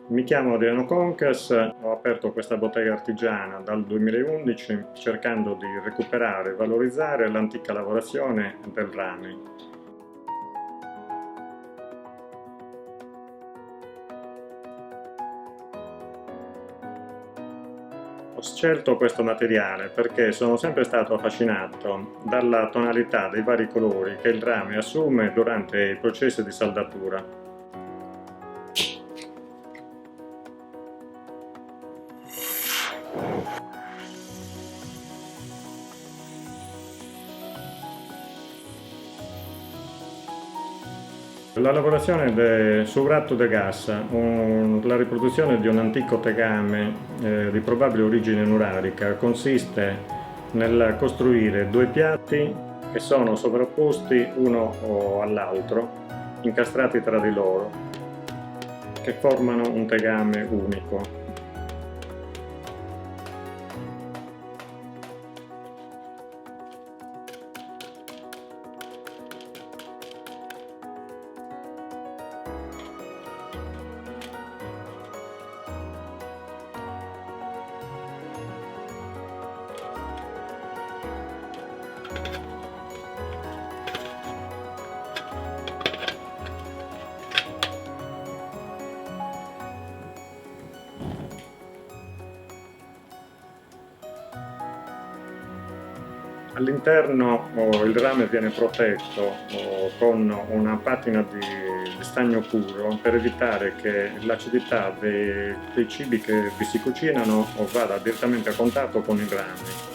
Mi chiamo Adriano Concas, ho aperto questa bottega artigiana dal 2011 cercando di recuperare e valorizzare l'antica lavorazione del rame. Ho scelto questo materiale perché sono sempre stato affascinato dalla tonalità dei vari colori che il rame assume durante i processi di saldatura. La lavorazione sul ratto de gas, la riproduzione di un antico tegame di probabile origine nurarica, consiste nel costruire due piatti che sono sovrapposti uno all'altro, incastrati tra di loro, che formano un tegame unico. All'interno il rame viene protetto con una patina di stagno puro per evitare che l'acidità dei cibi che vi si cucinano vada direttamente a contatto con il rame.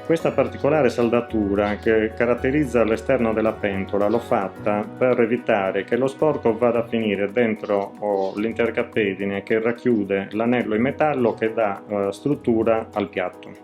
Questa particolare saldatura che caratterizza l'esterno della pentola l'ho fatta per evitare che lo sporco vada a finire dentro l'intercapedine che racchiude l'anello in metallo che dà struttura al piatto.